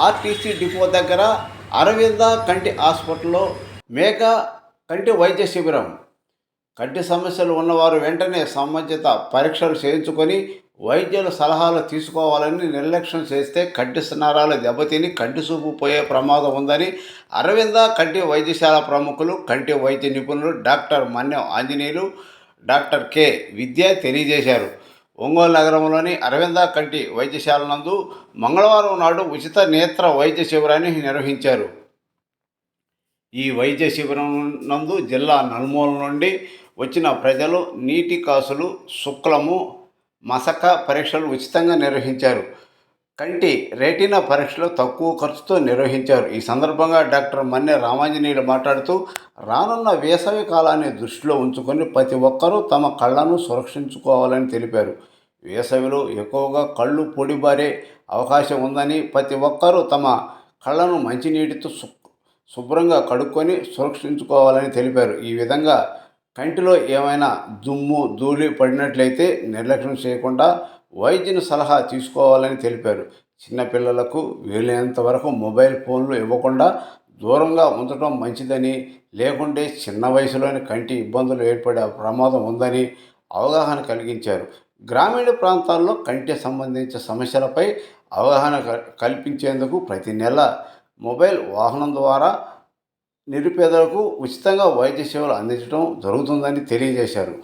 RTC depot దగ్గర అరవింద కంటి హాస్పిటల్లో మేఘా కంటి వైద్య శిబిరం. కంటి సమస్యలు ఉన్నవారు వెంటనే సంబంధిత పరీక్షలు చేయించుకొని వైద్యుల సలహాలు తీసుకోవాలని నిర్లక్ష్యం చేస్తే కంటి నరాలు దెబ్బతిని కంటి చూపు పోయే ప్రమాదం ఉందని అరవింద కంటి వైద్యశాల ప్రముఖులు, కంటి వైద్య నిపుణులు doctor Mannem Anjaneyulu, doctor K Vidya తెలియజేశారు. ఒంగోలు నగరంలోని అరవింద కంటి వైద్యశాల నందు మంగళవారం నాడు ఉచిత నేత్ర వైద్య శిబిరాన్ని నిర్వహించారు. ఈ వైద్య శిబిరం నందు జిల్లా నలుమూల నుండి వచ్చిన ప్రజలు నీటి కాసులు, శుక్లము, మసక పరీక్షలు ఉచితంగా నిర్వహించారు. కంటి రెటీనా పరీక్షలు తక్కువ ఖర్చుతో నిర్వహించారు. ఈ సందర్భంగా డాక్టర్ మన్నె రామాంజనేయులు మాట్లాడుతూ, రానున్న వేసవి కాలాన్ని దృష్టిలో ఉంచుకొని ప్రతి ఒక్కరూ తమ కళ్ళను సురక్షించుకోవాలని తెలిపారు. వేసవిలో ఎక్కువగా కళ్ళు పొడిబారే అవకాశం ఉందని ప్రతి ఒక్కరూ తమ కళ్ళను మంచినీటితో శుభ్రంగా కడుక్కొని సురక్షించుకోవాలని తెలిపారు. ఈ విధంగా కంటిలో ఏమైనా దుమ్ము, ధూళి పడినట్లయితే నిర్లక్ష్యం చేయకుండా వైద్యుని సలహా తీసుకోవాలని తెలిపారు. చిన్నపిల్లలకు వీలైనంత వరకు మొబైల్ ఫోన్లు ఇవ్వకుండా దూరంగా ఉంచడం మంచిదని, లేకుంటే చిన్న వయసులోని కంటి ఇబ్బందులు ఏర్పడే ప్రమాదం ఉందని అవగాహన కలిగించారు. గ్రామీణ ప్రాంతాల్లో కంటి సంబంధించిన సమస్యలపై అవగాహన కల్పించేందుకు ప్రతి నెల మొబైల్ వాహనం ద్వారా నిరుపేదలకు ఉచితంగా వైద్య సేవలు అందించడం జరుగుతుందని తెలియజేశారు.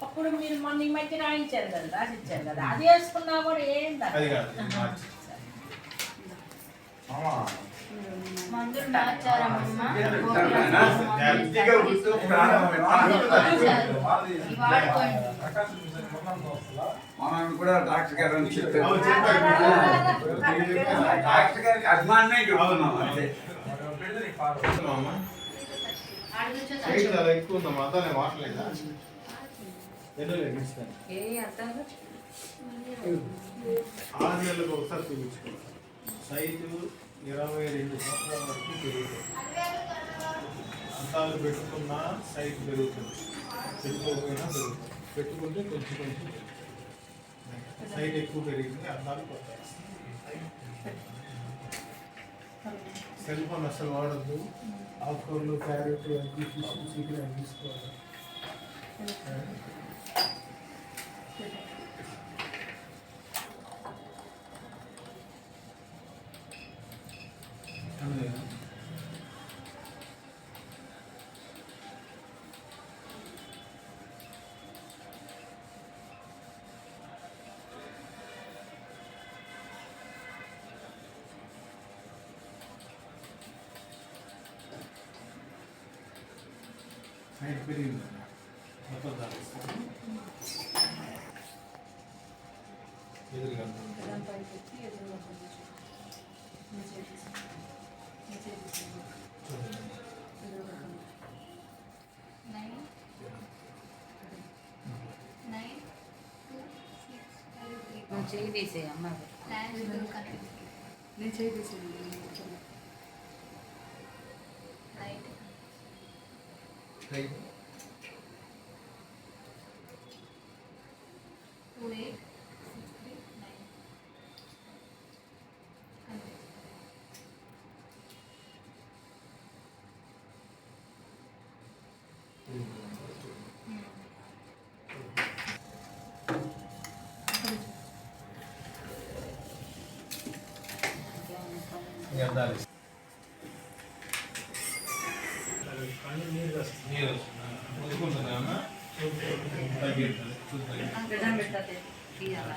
అప్పుడు మీరు మొన్న ఈ మధ్య రాయించారు కదా, రాసిచ్చారు కదా, అది వేసుకున్నా కూడా ఏం మందులు మార్చారమ్మా. మనం కూడా డాక్టర్ గారు అని చెప్పారు. డాక్టర్ గారికి అభిమానమే చెప్తున్నాం అంతే. ఎక్కువ ఉందా మాత్రం మాట్లాడలేదా? ఏ అర్థం 6 నెలలకు ఒకసారి చూపించుకోవాలి. సైజు 22 సంవత్సరాల వరకు పెరుగుతుంది. అంతాలు పెట్టుకున్నా సైజు పెరుగుతుంది, పెట్టుకోకపోయినా పెరుగుతుంది. పెట్టుకుంటే కొంచెం కొంచెం సైజ్ ఎక్కువ పెరిగింది, అంతాలు కొత్త. సెల్ ఫోన్ అసలు వాడద్దు. ఆకుకూరలు, క్యారెట్, అగ్గి, ఫిష్, చికెన్ అవి తీసుకోవాలి. సైడ్ పెరిగింది మొత్తం దాని ఎదురుగా చూడండి. నువ్వు చేయి తీసే అమ్మ నేను చేయి తీసాను రైట్. 42. కళ్ళు నీరు వస్తుంది. నీరు వస్తుంది. ముదుకుంటుంది అన్న తగ్గిస్తుంది. గజం పెట్టాలి తీయాలా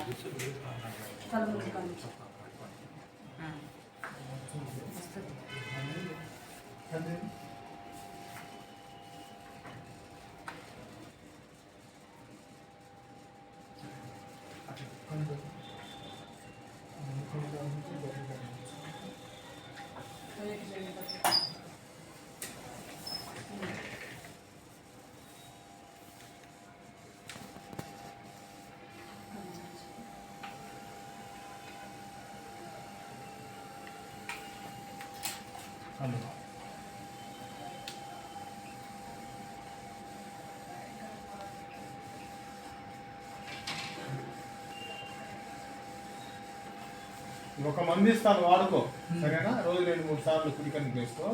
ఒక మంది ఇస్తాను వాడుకో, సరేనా? రోజు 2-3 సార్లు కుడి కన్ను వేసుకో,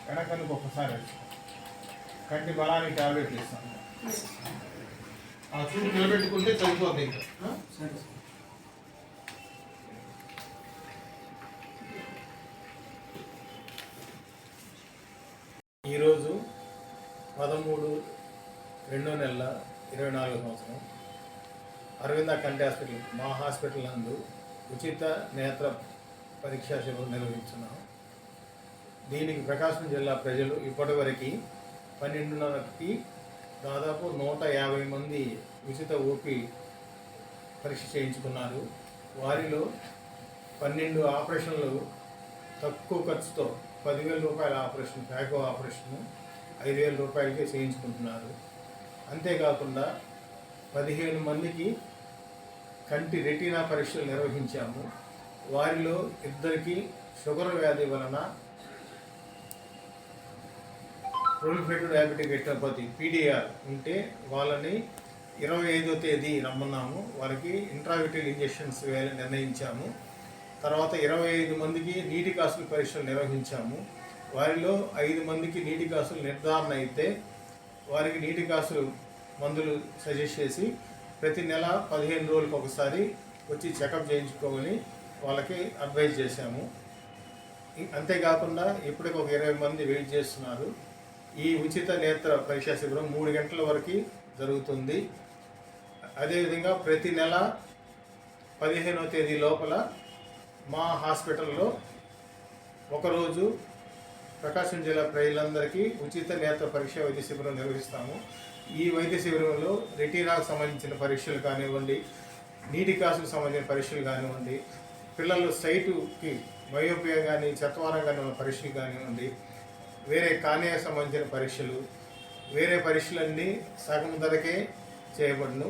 వెనకన్నుకు ఒకసారి వేసుకో. కంటి బలానికి టాబ్లెట్లు ఇస్తాను. ఆ చూపు నిలబెట్టుకుంటే సరిపోతుంది ఇంకా. సరే ఈరోజు 13/2/2024 సంవత్సరం అరవింద కంటి హాస్పిటల్ మా హాస్పిటల్ నందు ఉచిత నేత్ర పరీక్షా శిబిరం నిర్వహించున్నాం. దీనికి ప్రకాశం జిల్లా ప్రజలు ఇప్పటివరకు 12:30కి దాదాపు 150 మంది ఉచిత ఓపీ పరీక్ష చేయించుకున్నారు. వారిలో 12 ఆపరేషన్లు తక్కువ ఖర్చుతో 10,000 రూపాయల ఆపరేషన్, ఫ్యాకో ఆపరేషను 5,000 రూపాయలకే చేయించుకుంటున్నారు. అంతేకాకుండా 15 మందికి కంటి రెటీనా పరీక్షలు నిర్వహించాము. వారిలో 2కి షుగర్ వ్యాధి వలన ప్రొలిఫరేటివ్ డయాబెటిక్ రెటినోపతి పీడిఆర్ ఉంటే వాళ్ళని 25వ తేదీ రమ్మన్నాము. వారికి ఇంట్రావిటల్ ఇంజెక్షన్స్ నిర్ణయించాము. తర్వాత 25 మందికి నీటి కాసుల పరీక్షలు నిర్వహించాము. వారిలో 5 మందికి నీటి కాసులు నిర్ధారణ అయితే వారికి నీటి కాసులు మందులు సజెస్ట్ చేసి ప్రతి నెల 15 రోజులకు ఒకసారి వచ్చి చెకప్ చేయించుకోమని వాళ్ళకి అడ్వైజ్ చేశాము. అంతేకాకుండా ఇప్పటికి ఒక 20 మంది వెయిట్ చేస్తున్నారు. ఈ ఉచిత నేత్ర పరీక్షా శిబిరం 3 గంటల వరకు జరుగుతుంది. అదేవిధంగా ప్రతి నెల 15వ తేదీ లోపల మా హాస్పిటల్లో ఒకరోజు ప్రకాశం జిల్లా ప్రజలందరికీ ఉచిత నేత్ర పరీక్ష వైద్య శిబిరం నిర్వహిస్తాము. ఈ వైద్య శిబిరంలో రెటీనాకు సంబంధించిన పరీక్షలు కానివ్వండి, నీటి కాసుకు సంబంధించిన పరీక్షలు కానివ్వండి, పిల్లలు సైటుకి మయోపియా కానీ చత్వారం కానీ ఉన్న పరీక్షలు కానివ్వండి, వేరే కానేయ సంబంధించిన పరీక్షలు, వేరే పరీక్షలన్నీ సగం ధరకే చేయబడును.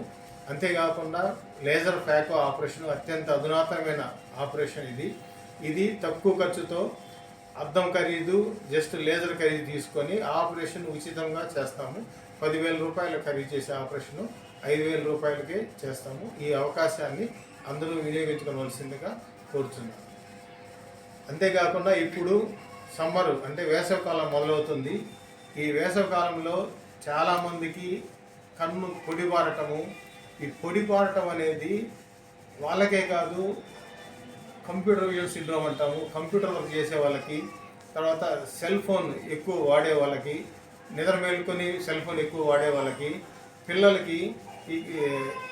అంతేకాకుండా లేజర్ ఫ్యాకో ఆపరేషన్ అత్యంత అధునాతనమైన ఆపరేషన్ ఇది తక్కువ ఖర్చుతో అద్దం ఖరీదు జస్ట్ లేజర్ ఖరీదు తీసుకొని ఆపరేషన్ ఉచితంగా చేస్తాము. 10,000 రూపాయలు ఖరీదు చేసే ఆపరేషను 5,000 రూపాయలకే చేస్తాము. ఈ అవకాశాన్ని అందరూ వినియోగించుకోవాల్సిందిగా కోరుతున్నాను. అంతేకాకుండా ఇప్పుడు సమ్మరు అంటే వేసవికాలం మొదలవుతుంది. ఈ వేసవికాలంలో చాలామందికి కన్ను పొడిబారటము, ఈ పొడిబారటం అనేది వాళ్ళకే కాదు, కంప్యూటర్ యూజ్ సిండ్రోమ్ అంటాము, కంప్యూటర్ వర్క్ చేసే వాళ్ళకి, తర్వాత సెల్ ఫోన్ ఎక్కువ వాడే వాళ్ళకి, నిద్ర మేలుకొని సెల్ ఫోన్ ఎక్కువ వాడే వాళ్ళకి, పిల్లలకి ఈ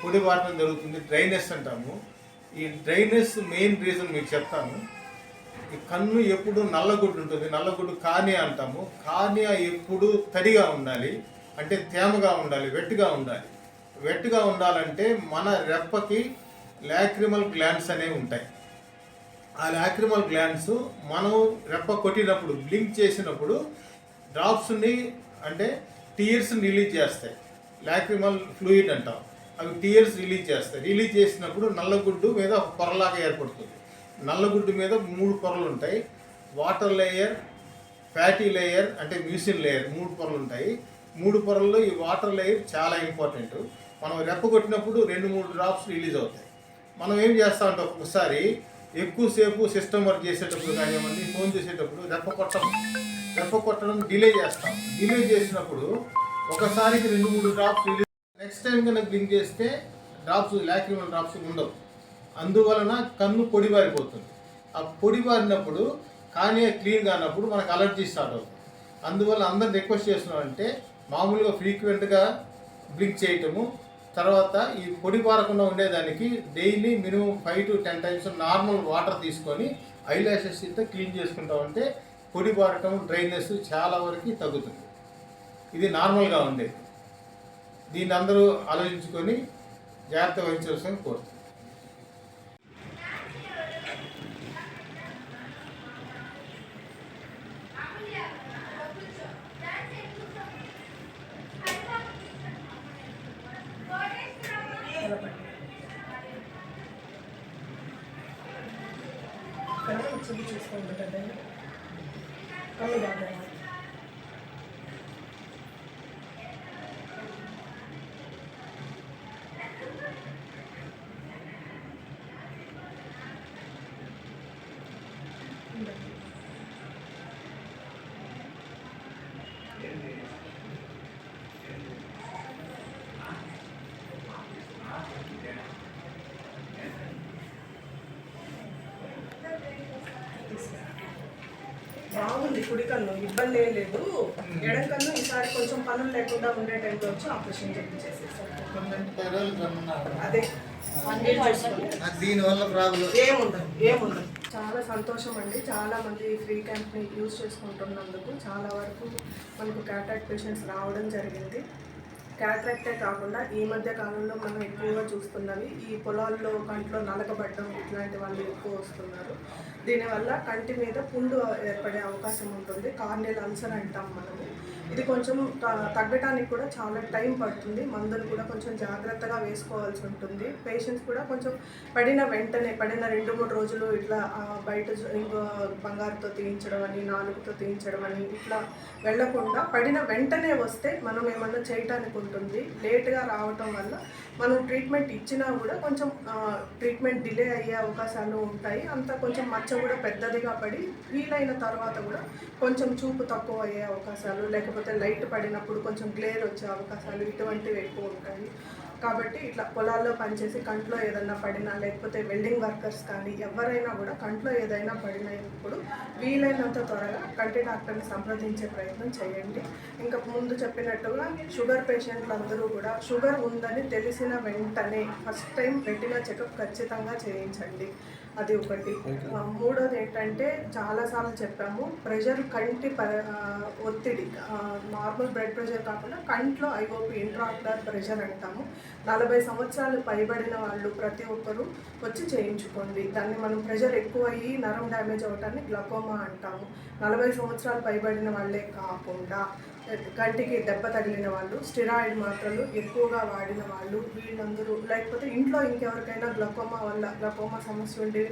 పొడిబారటం జరుగుతుంది. డ్రైనెస్ అంటాము. ఈ డ్రైనెస్ మెయిన్ రీజన్ మీకు చెప్తాను. ఈ కన్ను ఎప్పుడు నల్లగుడ్డు ఉంటుంది, నల్లగుడ్డు కార్నియా అంటాము. కార్నియా ఎప్పుడు తడిగా ఉండాలి. అంటే తేమగా ఉండాలి, వెట్గా ఉండాలి. వెట్గా ఉండాలంటే మన రెప్పకి లాక్రిమల్ గ్లాండ్స్ అనేవి ఉంటాయి. ఆ లాక్రిమల్ గ్లాండ్స్ మనం రెప్ప కొట్టినప్పుడు బ్లింక్ చేసినప్పుడు డ్రాప్స్ని అంటే టీయర్స్ని రిలీజ్ చేస్తాయి. లాక్రిమల్ ఫ్లూయిడ్ అంటాం. అవి టీయర్స్ రిలీజ్ చేస్తాయి. రిలీజ్ చేసినప్పుడు నల్లగుడ్డు మీద ఒక పొరలాగా ఏర్పడుతుంది. నల్లగుడ్డు మీద 3 పొరలు ఉంటాయి. వాటర్ లేయర్, ఫ్యాటీ లేయర్ అంటే మ్యూసిన్ లేయర్, 3 పొరలు ఉంటాయి. 3 పొరల్లో ఈ వాటర్ లేయర్ చాలా ఇంపార్టెంట్. మనం రెప్ప కొట్టినప్పుడు 2-3 డ్రాప్స్ రిలీజ్ అవుతాయి. మనం ఏం చేస్తామంటే ఒక్కొక్కసారి ఎక్కువసేపు సిస్టమ్ వర్క్ చేసేటప్పుడు కానివ్వండి, ఫోన్ చేసేటప్పుడు రెప్ప కొట్టడం డిలే చేస్తాం. డిలే చేసినప్పుడు ఒకసారికి 2-3 డ్రాప్స్ రిలీజ్, నెక్స్ట్ టైం కనుక బ్లింక్ చేస్తే డ్రాప్స్, లాక్రిమల్ డ్రాప్స్ ఉండవు. అందువలన కన్ను పొడిబారిపోతుంది. ఆ పొడిబారినప్పుడు కానీ క్లీన్ కానప్పుడు మనకు అలర్జీ స్టార్ట్ అవుతుంది. అందువల్ల అందరు రిక్వెస్ట్ చేస్తున్నామంటే మామూలుగా ఫ్రీక్వెంట్గా బ్లింక్ చేయటము, తర్వాత ఈ పొడి పారకుండా ఉండేదానికి daily minimum 5 to 10 times normal water తీసుకొని ఐలాషెస్ ఇంత క్లీన్ చేసుకుంటామంటే పొడి పారటం, డ్రైనెస్ చాలా వరకు తగ్గుతుంది. ఇది నార్మల్గా ఉండేది. దీన్ని అందరూ ఆలోచించుకొని జాగ్రత్త వహించాల్సిన కోరుతుంది. చూసి చూసుకోండి కదండి. కళ్ళు బాగా బాగుంది. కుడి కన్ను ఇబ్బంది ఏం లేదు. ఎడం కన్ను ఈసారి కొంచెం పనులు లేకుండా ఉండే టైంలో వచ్చి ఆపరేషన్ చేసేసారు. అదే దీనివల్ల ప్రాబ్లం ఏముండదు. చాలా సంతోషం అండి. చాలా మంది ఫ్రీ క్యాంప్ని యూజ్ చేసుకుంటున్నందుకు చాలా వరకు మనకు క్యాటరాక్ట్ పేషెంట్స్ రావడం జరిగింది. క్యాటరాక్టే కాకుండా ఈ మధ్య కాలంలో మనం ఎక్కువగా చూస్తున్నవి ఈ పొలాల్లో కంట్లో నలకబడ్డం, ఇట్లాంటి వాళ్ళు ఎక్కువ వస్తున్నారు. దీనివల్ల కంటి మీద పుండు ఏర్పడే అవకాశం ఉంటుంది. కార్నియల్ అల్సర్ అంటాం మనము. ఇది కొంచెం తగ్గడానికి కూడా చాలా టైం పడుతుంది. మందులు కూడా కొంచెం జాగ్రత్తగా వేసుకోవాల్సి ఉంటుంది. పేషెంట్స్ కూడా కొంచెం పడిన వెంటనే, పడిన 2-3 రోజులు ఇట్లా బయట బంగారుతో తీయించడం అని, నాలుగుతో తీయించడం అని ఇట్లా వెళ్లకుండా పడిన వెంటనే వస్తే మనం ఏమన్నా చేయటానికి ఉంటుంది. లేట్గా రావటం వల్ల మనం ట్రీట్మెంట్ ఇచ్చినా కూడా కొంచెం ట్రీట్మెంట్ డిలే అయ్యే అవకాశాలు ఉంటాయి. అంతా కొంచెం మచ్చ కూడా పెద్దదిగా పడి వీలైన తర్వాత కూడా కొంచెం చూపు తక్కువ అయ్యే అవకాశాలు, లేకపోతే లైట్ పడినప్పుడు కొంచెం గ్లేర్ వచ్చే అవకాశాలు ఇటువంటివి ఎక్కువ ఉంటాయి. కాబట్టి ఇట్లా పొలాల్లో పనిచేసి కంట్లో ఏదైనా పడినా, లేకపోతే వెల్డింగ్ వర్కర్స్ కానీ ఎవరైనా కూడా కంట్లో ఏదైనా పడినప్పుడు వీలైనంత త్వరగా కంటి డాక్టర్ని సంప్రదించే ప్రయత్నం చేయండి. ఇంకా ముందు చెప్పినట్టుగా షుగర్ పేషెంట్లు అందరూ కూడా షుగర్ ఉందని తెలిసిన వెంటనే ఫస్ట్ టైం రెటినా చెకప్ ఖచ్చితంగా చేయించండి. అది ఒకటి. మూడోది ఏంటంటే చాలాసార్లు చెప్పాము, ప్రెషర్ కంటి ఒత్తిడి, నార్మల్ బ్లడ్ ప్రెషర్ కాకుండా కంట్లో ఐఓపి ఇంట్రాక్యులర్ ప్రెషర్ అంటాము. 40 సంవత్సరాలు పైబడిన వాళ్ళు ప్రతి ఒక్కరూ వచ్చి చేయించుకోండి. దాన్ని మనం ప్రెషర్ ఎక్కువ అయ్యి నరం డ్యామేజ్ అవటాన్ని గ్లకోమా అంటాము. 40 సంవత్సరాలు పైబడిన వాళ్ళే కాకుండా కంటికి దెబ్బ తగిలిన వాళ్ళు, స్టెరాయిడ్ మాత్రలు ఎక్కువగా వాడిన వాళ్ళు, వీళ్ళందరూ, లేకపోతే ఇంట్లో ఇంకెవరికైనా గ్లకోమా సమస్య ఉండి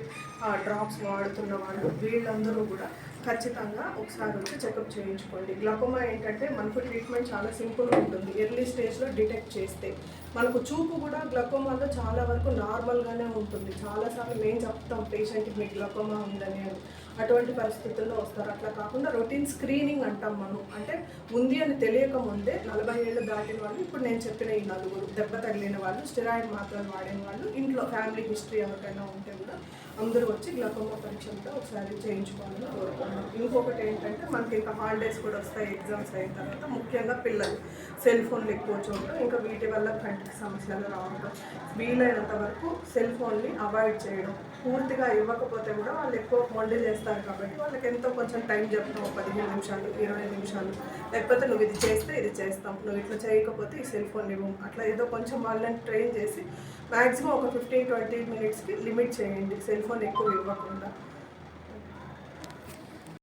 డ్రాప్స్ వాడుతున్న వాళ్ళు, వీళ్ళందరూ కూడా ఖచ్చితంగా ఒకసారి వచ్చి చెకప్ చేయించుకోండి. గ్లకోమా ఏంటంటే మనకు ట్రీట్మెంట్ చాలా సింపుల్గా ఉంటుంది. ఎర్లీ స్టేజ్లో డిటెక్ట్ చేస్తే మనకు చూపు కూడా గ్లకోమాలో చాలా వరకు నార్మల్గానే ఉంటుంది. చాలాసార్లు మేము చెప్తాం పేషెంట్కి మీకు గ్లకోమా ఉందని అని. అటువంటి పరిస్థితుల్లో వస్తారు. అట్లా కాకుండా రొటీన్ స్క్రీనింగ్ అంటాం మనం. అంటే ఉంది అని తెలియక ముందే 40 ఏళ్ళు దాటిన వాళ్ళు, ఇప్పుడు నేను చెప్పిన ఈ 4 దెబ్బ తగిలిన వాళ్ళు, స్టెరాయిడ్ మాత్రలు వాడిన వాళ్ళు, ఇంట్లో ఫ్యామిలీ హిస్టరీ ఎవరికైనా ఉంటే కూడా అందరూ వచ్చి గ్లకోమా పరీక్షలతో ఒకసారి చేయించుకోవాలని కోరుకున్నాం. ఇంకొకటి ఏంటంటే మనకి ఇంకా హాలిడేస్ కూడా వస్తాయి, ఎగ్జామ్స్ అయిన తర్వాత. ముఖ్యంగా పిల్లలు సెల్ ఫోన్లు ఎక్కువ చూడటం, ఇంకా వీటి వల్ల కంటికి సమస్యలు రావడం. వీలైనంత వరకు సెల్ ఫోన్ని అవాయిడ్ చేయడం. పూర్తిగా ఇవ్వకపోతే కూడా వాళ్ళు ఎక్కువ మొండి చేస్తారు. వస్తారు కాబట్టి వాళ్ళకి ఎంతో కొంచెం టైం చెప్తాం, 15 నిమిషాలు 20 నిమిషాలు, లేకపోతే నువ్వు ఇది చేస్తే ఇది చేస్తాం, నువ్వు ఇట్లా చేయకపోతే ఈ సెల్ ఫోన్ ఇవ్వం, అట్లా ఏదో కొంచెం వాళ్ళని ట్రైన్ చేసి మ్యాక్సిమం ఒక 15-20 మినిట్స్కి లిమిట్ చేయండి, సెల్ ఫోన్ ఎక్కువ ఇవ్వకుండా.